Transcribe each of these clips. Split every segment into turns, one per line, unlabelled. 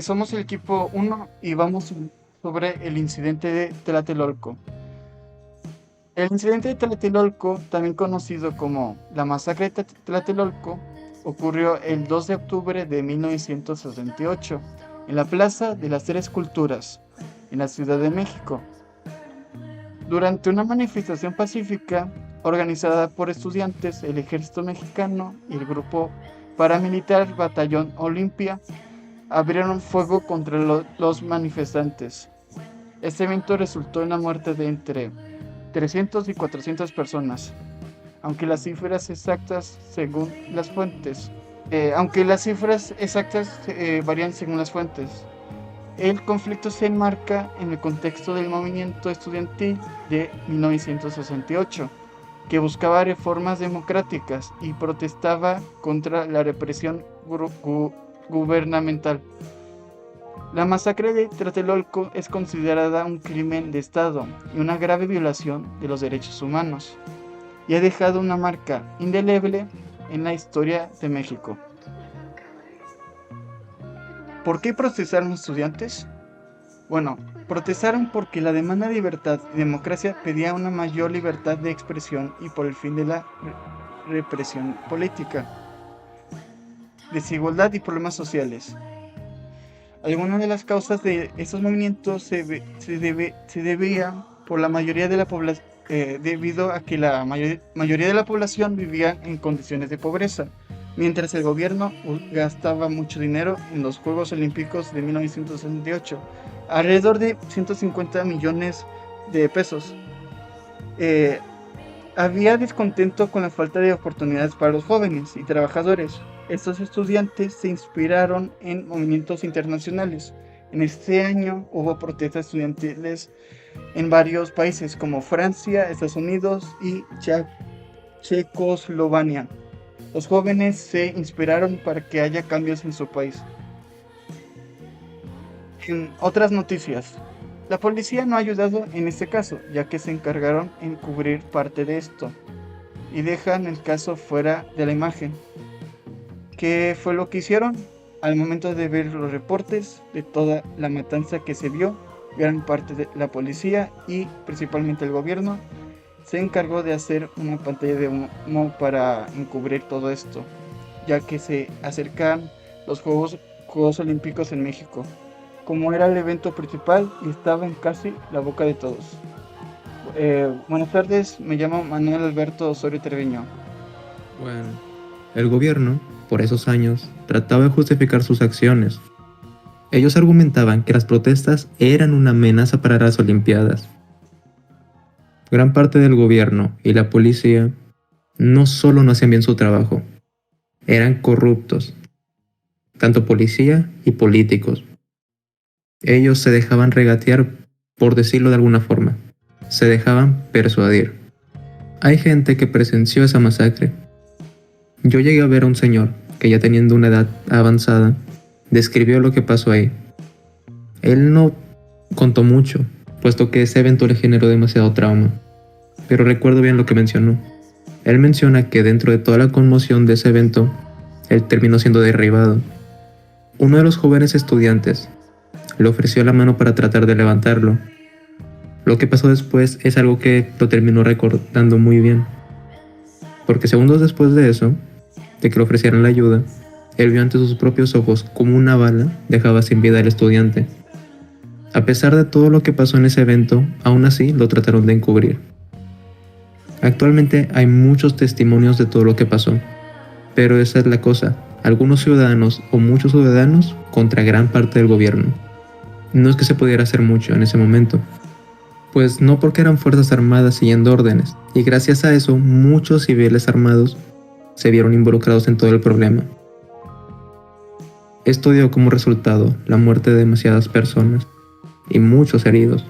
Somos el equipo 1 y vamos sobre el incidente de Tlatelolco. El incidente de Tlatelolco, también conocido como la masacre de Tlatelolco, ocurrió el 2 de octubre de 1968 en la Plaza de las Tres Culturas, en la Ciudad de México, durante una manifestación pacífica organizada por estudiantes, el ejército mexicano y el grupo paramilitar Batallón Olimpia abrieron fuego contra los manifestantes. Este evento resultó en la muerte de entre 300 y 400 personas, aunque las cifras exactas según las fuentes, varían según las fuentes. El conflicto se enmarca en el contexto del movimiento estudiantil de 1968, que buscaba reformas democráticas y protestaba contra la represión gubernamental. La masacre de Tlatelolco es considerada un crimen de Estado y una grave violación de los derechos humanos, y ha dejado una marca indeleble en la historia de México. ¿Por qué protestaron estudiantes? Bueno, protestaron porque la demanda de libertad y democracia pedía una mayor libertad de expresión y por el fin de la represión política, desigualdad y problemas sociales. Algunas de las causas de estos movimientos se debía por la mayoría de la población, debido a que la mayoría de la población vivía en condiciones de pobreza, mientras el gobierno gastaba mucho dinero en los Juegos Olímpicos de 1968, alrededor de 150 millones de pesos. Había descontento con la falta de oportunidades para los jóvenes y trabajadores. Estos estudiantes se inspiraron en movimientos internacionales. En este año hubo protestas estudiantiles en varios países como Francia, Estados Unidos y Checoslovaquia. Los jóvenes se inspiraron para que haya cambios en su país. En otras noticias, la policía no ha ayudado en este caso, ya que se encargaron en cubrir parte de esto y dejan el caso fuera de la imagen. ¿Qué fue lo que hicieron? Al momento de ver los reportes de toda la matanza que se vio, gran parte de la policía y principalmente el gobierno se encargó de hacer una pantalla de humo para encubrir todo esto, ya que se acercan los Juegos Olímpicos en México, como era el evento principal y estaba en casi la boca de todos. Buenas tardes, me llamo Manuel Alberto Osorio Treviño.
Bueno, el gobierno, por esos años, trataba de justificar sus acciones. Ellos argumentaban que las protestas eran una amenaza para las Olimpiadas. Gran parte del gobierno y la policía no solo no hacían bien su trabajo, eran corruptos, tanto policía y políticos. Ellos se dejaban regatear, por decirlo de alguna forma, se dejaban persuadir. Hay gente que presenció esa masacre. Yo llegué a ver a un señor que, ya teniendo una edad avanzada, describió lo que pasó ahí. Él no contó mucho, puesto que ese evento le generó demasiado trauma, pero recuerdo bien lo que mencionó. Él menciona que dentro de toda la conmoción de ese evento, él terminó siendo derribado. Uno de los jóvenes estudiantes le ofreció la mano para tratar de levantarlo. Lo que pasó después es algo que lo terminó recordando muy bien, porque segundos después de eso, de que le ofrecieran la ayuda, él vio ante sus propios ojos como una bala dejaba sin vida al estudiante. A pesar de todo lo que pasó en ese evento, aún así lo trataron de encubrir. Actualmente hay muchos testimonios de todo lo que pasó, pero esa es la cosa, algunos ciudadanos o muchos ciudadanos contra gran parte del gobierno. No es que se pudiera hacer mucho en ese momento, pues no, porque eran fuerzas armadas siguiendo órdenes, y gracias a eso muchos civiles armados se vieron involucrados en todo el problema. Esto dio como resultado la muerte de demasiadas personas y muchos heridos.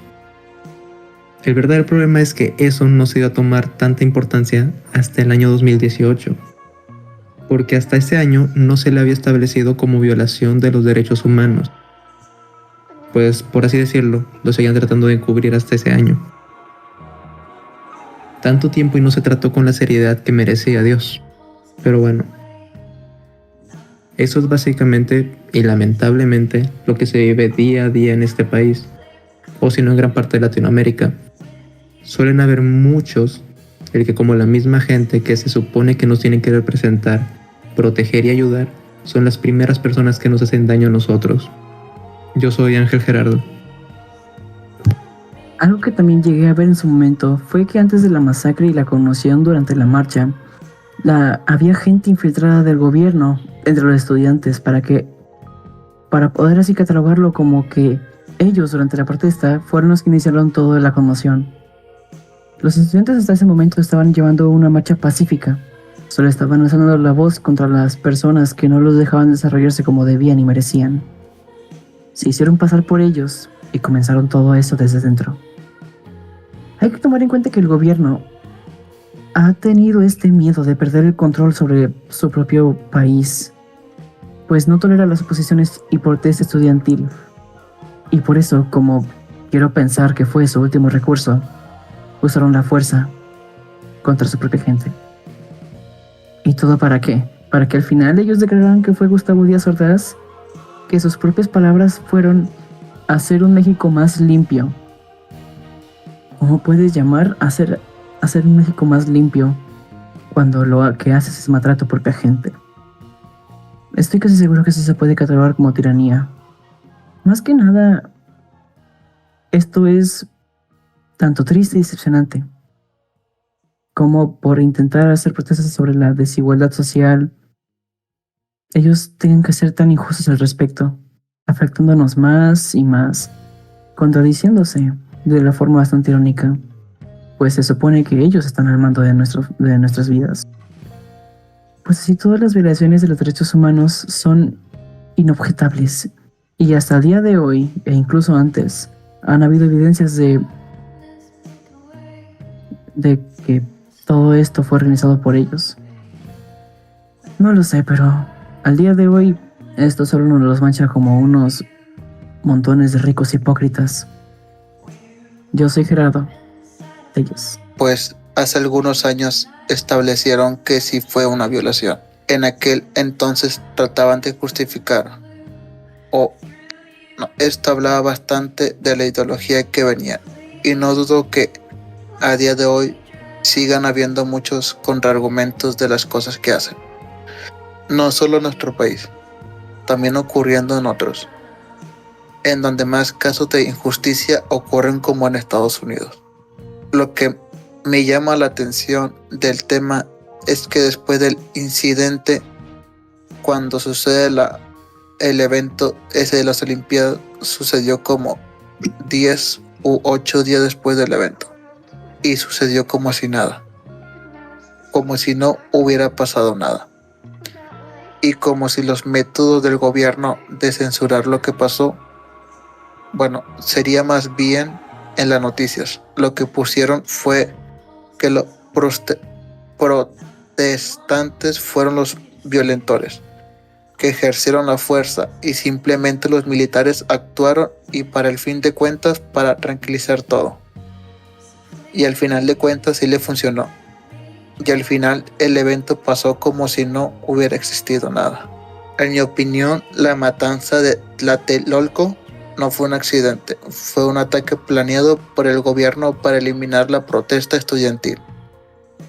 El verdadero problema es que eso no se dio a tomar tanta importancia hasta el año 2018, porque hasta ese año no se le había establecido como violación de los derechos humanos, pues por así decirlo, lo seguían tratando de encubrir hasta ese año. Tanto tiempo y no se trató con la seriedad que merecía Dios. Pero bueno, Eso es básicamente y lamentablemente lo que se vive día a día en este país, o si no en gran parte de Latinoamérica. Suelen haber muchos, el que como la misma gente que se supone que nos tienen que representar, proteger y ayudar, son las primeras personas que nos hacen daño a nosotros. Yo soy Ángel Gerardo.
Algo que también llegué a ver en su momento fue que antes de la masacre y la conmoción durante la marcha, había gente infiltrada del gobierno entre los estudiantes para poder así catalogarlo como que ellos durante la protesta fueron los que iniciaron toda la conmoción. Los estudiantes hasta ese momento estaban llevando una marcha pacífica, solo estaban alzando la voz contra las personas que no los dejaban desarrollarse como debían y merecían. Se hicieron pasar por ellos y comenzaron todo eso desde dentro. Hay que tomar en cuenta que el gobierno ha tenido este miedo de perder el control sobre su propio país, pues no tolera las oposiciones y protesta estudiantil. Y por eso, como quiero pensar que fue su último recurso, usaron la fuerza contra su propia gente. ¿Y todo para qué? Para que al final ellos declararan que fue Gustavo Díaz Ordaz, que sus propias palabras fueron hacer un México más limpio. ¿Cómo puedes llamar a hacer un México más limpio cuando lo que haces es matar a tu propia gente? Estoy casi seguro que eso se puede catalogar como tiranía. Más que nada, esto es tanto triste y decepcionante como por intentar hacer protestas sobre la desigualdad social, ellos tengan que ser tan injustos al respecto, afectándonos más y más, contradiciéndose de la forma bastante irónica, pues se supone que ellos están al mando de nuestras vidas. Pues así todas las violaciones de los derechos humanos son inobjetables, y hasta el día de hoy, e incluso antes, han habido evidencias de que todo esto fue organizado por ellos. No lo sé, pero al día de hoy esto solo nos los mancha como unos montones de ricos hipócritas. Yo soy Gerardo de ellos.
Pues hace algunos años establecieron que sí fue una violación. En aquel entonces trataban de justificar esto hablaba bastante de la ideología que venía, y no dudo que a día de hoy sigan habiendo muchos contraargumentos de las cosas que hacen. No solo en nuestro país, también ocurriendo en otros, en donde más casos de injusticia ocurren como en Estados Unidos. Lo que me llama la atención del tema es que después del incidente, cuando sucede el evento ese de las Olimpiadas, sucedió como 10 u 8 días después del evento, y sucedió como si nada, como si no hubiera pasado nada, y como si los métodos del gobierno de censurar lo que pasó, bueno, sería más bien en las noticias. Lo que pusieron fue que los protestantes fueron los violentores, que ejercieron la fuerza, y simplemente los militares actuaron y para el fin de cuentas para tranquilizar todo. Y al final de cuentas sí le funcionó. Y al final el evento pasó como si no hubiera existido nada. En mi opinión, la matanza de Tlatelolco no fue un accidente, fue un ataque planeado por el gobierno para eliminar la protesta estudiantil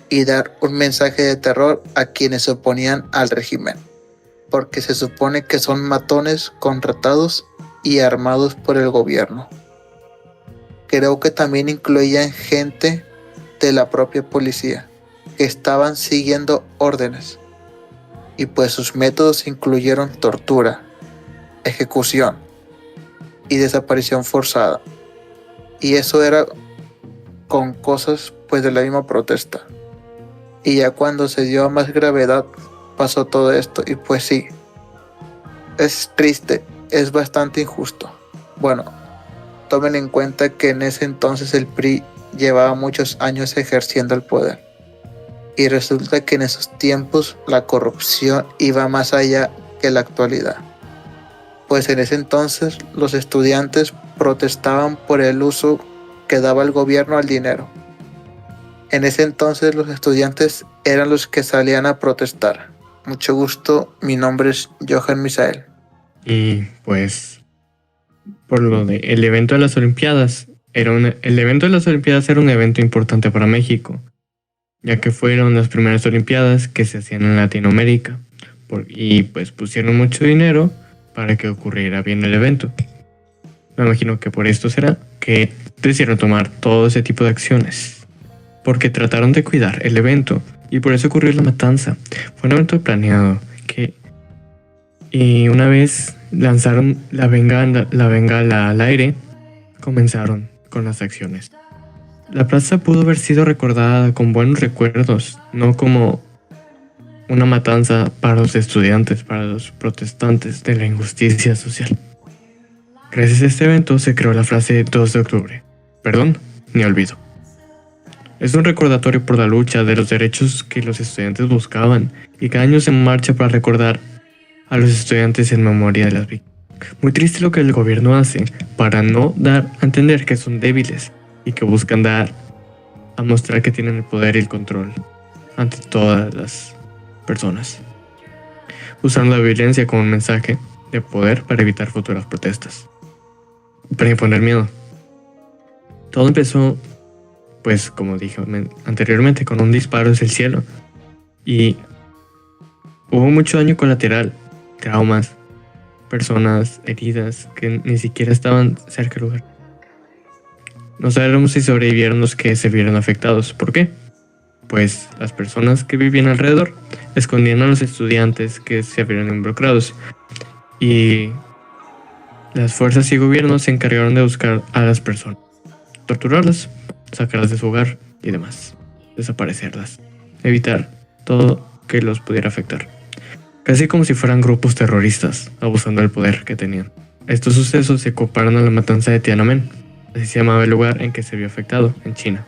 y dar un mensaje de terror a quienes se oponían al régimen, porque se supone que son matones contratados y armados por el gobierno. Creo que también incluían gente de la propia policía, que estaban siguiendo órdenes, y pues sus métodos incluyeron tortura, ejecución y desaparición forzada, y eso era con cosas pues de la misma protesta. Y ya cuando se dio a más gravedad pasó todo esto, y pues sí, es triste, es bastante injusto. Bueno, tomen en cuenta que en ese entonces el PRI llevaba muchos años ejerciendo el poder, y resulta que en esos tiempos la corrupción iba más allá que la actualidad. Pues en ese entonces los estudiantes protestaban por el uso que daba el gobierno al dinero. En ese entonces los estudiantes eran los que salían a protestar, Mucho gusto, mi nombre es Johan Misael.
Y pues, por lo de el evento de las Olimpiadas, el evento de las Olimpiadas era un evento importante para México, ya que fueron las primeras Olimpiadas que se hacían en Latinoamérica, y pues pusieron mucho dinero para que ocurriera bien el evento. Me imagino que por esto será que decidieron tomar todo ese tipo de acciones, porque trataron de cuidar el evento y por eso ocurrió la matanza. Fue un evento planeado y una vez lanzaron la bengala al aire, comenzaron con las acciones. La plaza pudo haber sido recordada con buenos recuerdos, no como una matanza para los estudiantes, para los protestantes de la injusticia social. Gracias a este evento se creó la frase 2 de octubre. Perdón, ni olvido. Es un recordatorio por la lucha de los derechos que los estudiantes buscaban y cada año se marcha para recordar a los estudiantes en memoria de las víctimas. Muy triste lo que el gobierno hace para no dar a entender que son débiles y que buscan dar a mostrar que tienen el poder y el control ante todas las personas, usando la violencia como un mensaje de poder para evitar futuras protestas, para imponer miedo. Todo empezó, pues como dije anteriormente, con un disparo desde el cielo y hubo mucho daño colateral, traumas, personas heridas que ni siquiera estaban cerca del lugar. No sabemos si sobrevivieron los que se vieron afectados. ¿Por qué? Pues las personas que vivían alrededor escondían a los estudiantes que se vieron involucrados y las fuerzas y gobiernos se encargaron de buscar a las personas, torturarlas, sacarlas de su hogar y demás, desaparecerlas, evitar todo que los pudiera afectar, casi como si fueran grupos terroristas abusando del poder que tenían. Estos sucesos se comparan a la matanza de Tiananmen, así se llamaba el lugar en que se vio afectado, en China.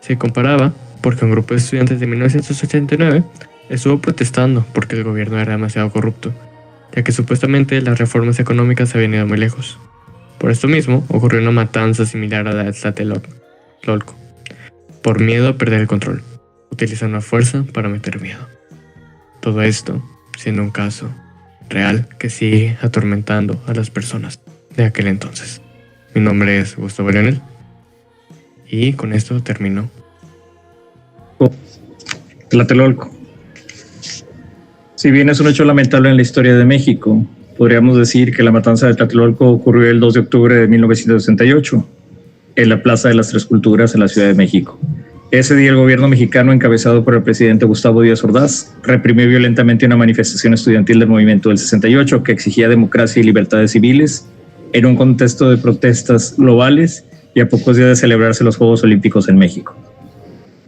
Se comparaba porque un grupo de estudiantes de 1989 estuvo protestando porque el gobierno era demasiado corrupto, ya que supuestamente las reformas económicas habían ido muy lejos. Por esto mismo, ocurrió una matanza similar a la de Tlatelolco, por miedo a perder el control, utilizando la fuerza para meter miedo. Todo esto siendo un caso real que sigue atormentando a las personas de aquel entonces. Mi nombre es Gustavo Leonel y con esto termino.
Tlatelolco. Si bien es un hecho lamentable en la historia de México, podríamos decir que la matanza de Tlatelolco ocurrió el 2 de octubre de 1968 en la Plaza de las Tres Culturas en la Ciudad de México. Ese día el gobierno mexicano, encabezado por el presidente Gustavo Díaz Ordaz, reprimió violentamente una manifestación estudiantil del movimiento del 68 que exigía democracia y libertades civiles en un contexto de protestas globales y a pocos días de celebrarse los Juegos Olímpicos en México.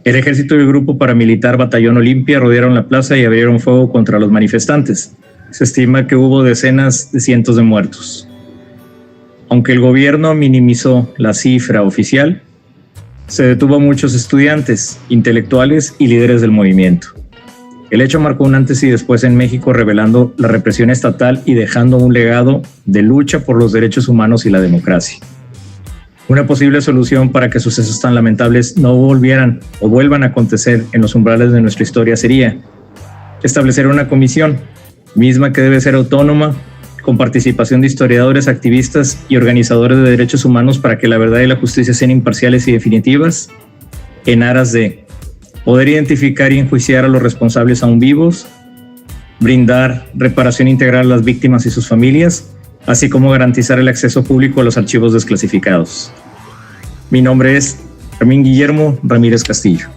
El ejército y el grupo paramilitar Batallón Olimpia rodearon la plaza y abrieron fuego contra los manifestantes. Se estima que hubo decenas de cientos de muertos. Aunque el gobierno minimizó la cifra oficial, se detuvo a muchos estudiantes, intelectuales y líderes del movimiento. El hecho marcó un antes y después en México, revelando la represión estatal y dejando un legado de lucha por los derechos humanos y la democracia. Una posible solución para que sucesos tan lamentables no volvieran o vuelvan a acontecer en los umbrales de nuestra historia sería establecer una comisión, misma que debe ser autónoma, con participación de historiadores, activistas y organizadores de derechos humanos para que la verdad y la justicia sean imparciales y definitivas, en aras de poder identificar y enjuiciar a los responsables aún vivos, brindar reparación integral a las víctimas y sus familias, así como garantizar el acceso público a los archivos desclasificados. Mi nombre es Fermín Guillermo Ramírez Castillo.